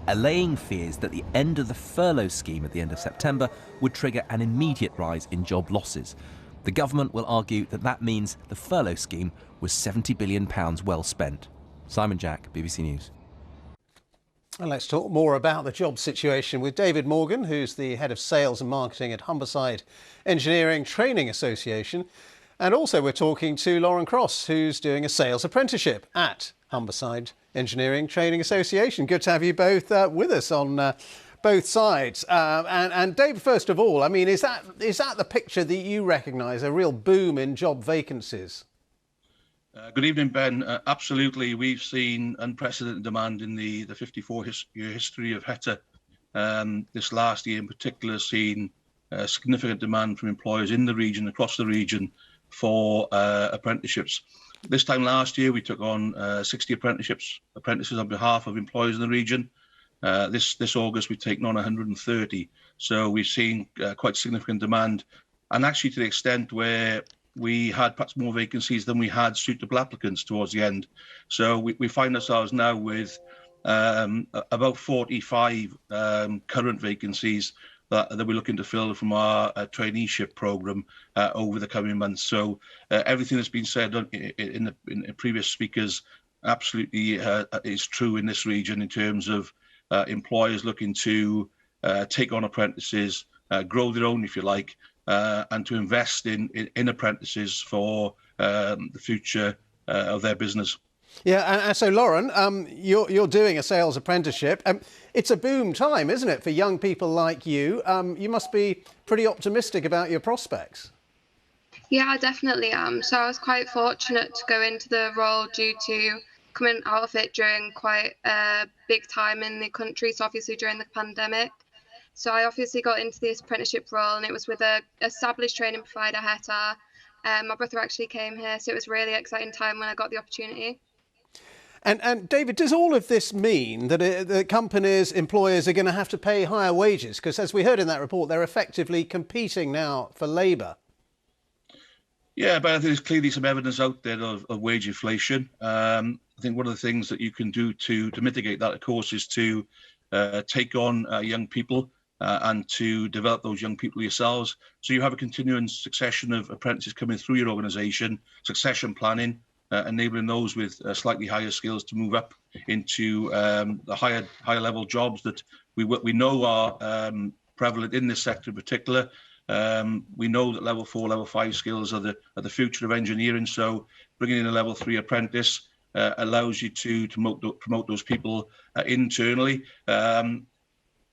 allaying fears that the end of the furlough scheme at the end of September would trigger an immediate rise in job losses. The government will argue that that means the furlough scheme was £70 billion well spent. Simon Jack, BBC News. And let's talk more about the job situation with David Morgan, who's the head of sales and marketing at Humberside Engineering Training Association. And also we're talking to Lauren Cross, who's doing a sales apprenticeship at Humberside Engineering Training Association. Good to have you both with us on both sides. And David, first of all, I mean, is that the picture that you recognise, a real boom in job vacancies? Good evening, Ben. Absolutely. We've seen unprecedented demand in the 54-year history of HETA. This last year in particular, seen significant demand from employers in the region, across the region, for apprenticeships. This time last year, we took on 60 apprentices on behalf of employers in the region. This August, we've taken on 130. So we've seen quite significant demand, and actually to the extent where we had perhaps more vacancies than we had suitable applicants towards the end. So we find ourselves now with about 45 current vacancies that we're looking to fill from our traineeship programme over the coming months. So everything that's been said in the previous speakers absolutely is true in this region in terms of employers looking to take on apprentices, grow their own, if you like, and to invest in apprentices for the future of their business. Yeah, and so Lauren, you're doing a sales apprenticeship. It's a boom time, isn't it, for young people like you? You must be pretty optimistic about your prospects. Yeah, I definitely am. So I was quite fortunate to go into the role due to coming out of it during quite a big time in the country, so obviously during the pandemic. So I obviously got into this apprenticeship role, and it was with an established training provider, HETA. My brother actually came here, so it was a really exciting time when I got the opportunity. And David, does all of this mean that the companies, employers are going to have to pay higher wages? Because as we heard in that report, they're effectively competing now for labour. Yeah, but I think there's clearly some evidence out there of wage inflation. I think one of the things that you can do to mitigate that, of course, is to take on young people and to develop those young people yourselves. So you have a continuing succession of apprentices coming through your organisation, succession planning, enabling those with slightly higher skills to move up into the higher level jobs that we know are prevalent in this sector in particular. We know that level 4, level 5 skills are the future of engineering. So bringing in a level 3 apprentice allows you to promote those people internally.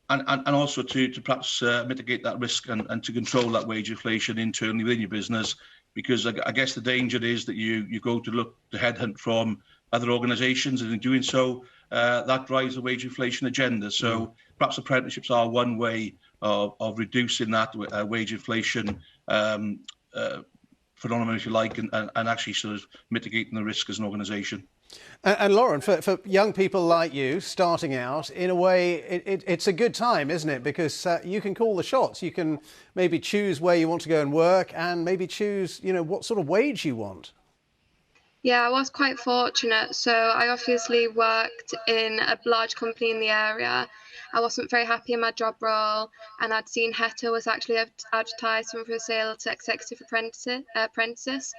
And also to perhaps mitigate that risk and to control that wage inflation internally within your business, because I guess the danger is that you go to look to headhunt from other organisations, and in doing so, that drives the wage inflation agenda. So perhaps apprenticeships are one way of reducing that wage inflation phenomenon, if you like, and actually sort of mitigating the risk as an organisation. And Lauren, for young people like you starting out, in a way, it's a good time, isn't it? Because you can call the shots. You can maybe choose where you want to go and work, and maybe choose, what sort of wage you want. Yeah, I was quite fortunate. So I obviously worked in a large company in the area. I wasn't very happy in my job role, and I'd seen HETA was actually advertising for sale to executive apprentices.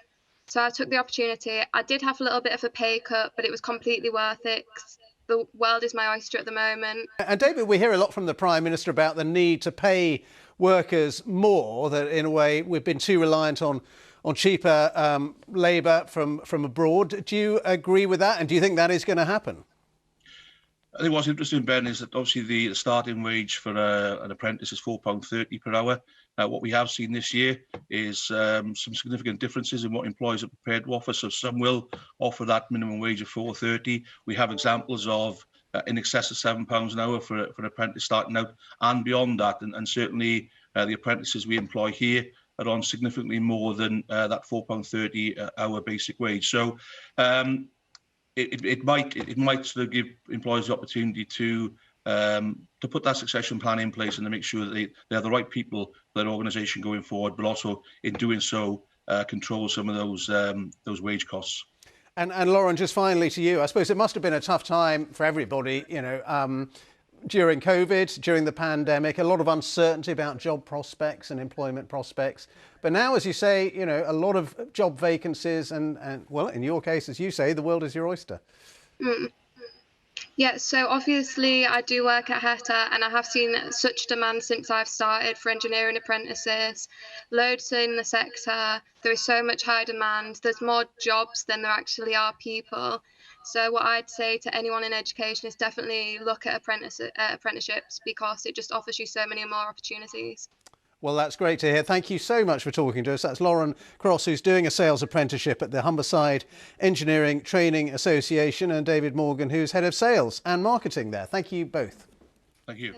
So I took the opportunity. I did have a little bit of a pay cut, but it was completely worth it. The world is my oyster at the moment. And David, we hear a lot from the Prime Minister about the need to pay workers more, that in a way we've been too reliant on cheaper labour from abroad. Do you agree with that? And do you think that is going to happen? I think what's interesting, Ben, is that obviously the starting wage for an apprentice is £4.30 per hour. What we have seen this year is some significant differences in what employers are prepared to offer. So some will offer that minimum wage of £4.30. We have examples of in excess of £7 an hour for an apprentice starting out and beyond that. And certainly the apprentices we employ here are on significantly more than that £4.30 hour basic wage. So it might sort of give employers the opportunity to put that succession plan in place and to make sure that they have the right people for their organisation going forward, but also in doing so control some of those wage costs. And Lauren, just finally to you, I suppose it must have been a tough time for everybody, during COVID, during the pandemic, a lot of uncertainty about job prospects and employment prospects. But now, as you say, you know, a lot of job vacancies and well, in your case, as you say, the world is your oyster. Mm. Yeah, so obviously I do work at HETA and I have seen such demand since I've started for engineering apprentices. Loads in the sector. There is so much high demand. There's more jobs than there actually are people. So what I'd say to anyone in education is definitely look at apprenticeships because it just offers you so many more opportunities. Well, that's great to hear. Thank you so much for talking to us. That's Lauren Cross, who's doing a sales apprenticeship at the Humberside Engineering Training Association, and David Morgan, who's head of sales and marketing there. Thank you both. Thank you.